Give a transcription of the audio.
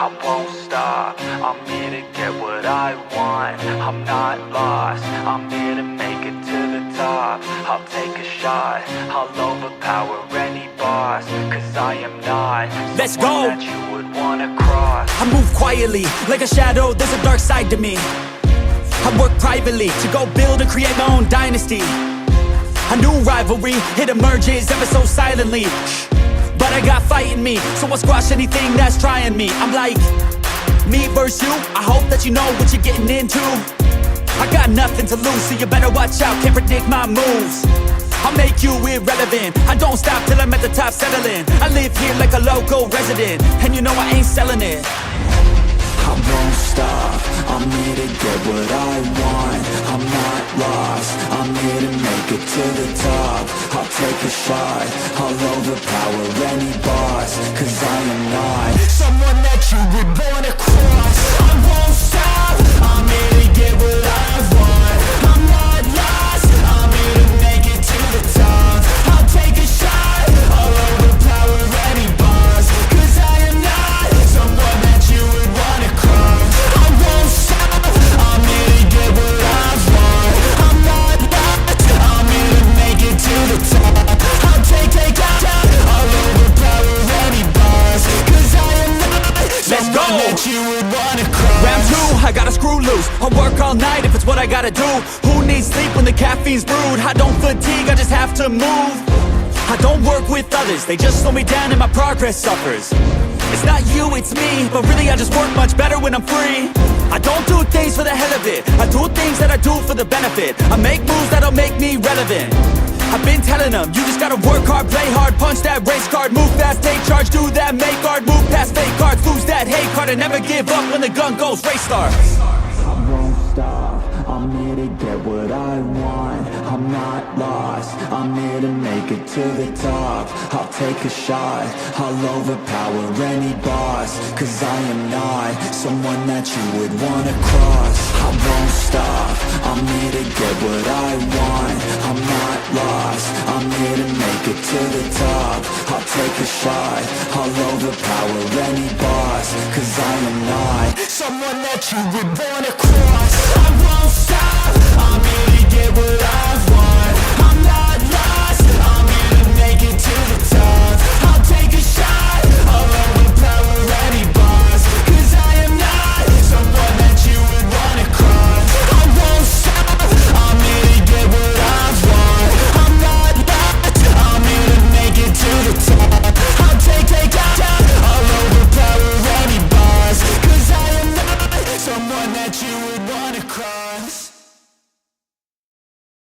I won't stop, I'm here to get what I want. I'm not lost, I'm here to make it to the top. I'll take a shot, I'll overpower any boss. Cause I am not Let's someone go. that you would wanna cross. I move quietly, like a shadow, there's a dark side to me. I work privately, to go build and create my own dynasty. A new rivalry, it emerges ever so silently. But I got fight in me, so I'll squash anything that's trying me. I'm like, me versus you, I hope that you know what you're getting into. I got nothing to lose, so you better watch out, can't predict my moves. I'll make you irrelevant, I don't stop till I'm at the top settling. I live here like a local resident, and you know I ain't selling it. I won't stop, I'm here to get what I want. I'm not lost, I'm here to make it to the top. I'll take a shot, I'll overpower any boss. Cause I am not someone that you would wanna cross. I won't stop, I'm here to get what I want. I'm not lost, I'm here to make it to the top. I'll take a shot, I'll overpower any boss. Cause I am not someone that you would wanna cross. I won't stop, I'm here to get what I want. I'm not lost, I'm here to make it to the top. I'll take a shot, I'll overpower any boss. Cause I am not someone that you would wanna cross. Round two, I gotta screw loose. I'll work all night if it's what I gotta do. Who needs sleep when the caffeine's brewed? I don't fatigue, I just have to move. I don't work with others, they just slow me down and my progress suffers. It's not you, it's me, but really I just work much better when I'm free. I don't do things for the hell of it, I do things that I do for the benefit. I make moves that'll make me relevant. I've been telling them, you just gotta work hard, play hard, punch that race card, move fast, take charge, do that, make art, move past fake cards, lose that hate card, and never give up when the gun goes, race starts. I won't stop, I'm here to get what I want. I'm not lost, I'm here to make it to the top. I'll take a shot, I'll overpower any boss. Cause I am not someone that you would wanna cross. I won't stop, I'm here to get what I want. I'm not lost, I'm here to make it to the top. I'll take a shot, I'll overpower any boss. Cause I am not someone that you would wanna cross. I won't stop, I'm here to get what I want. I'm not lost, I'm here to make it to the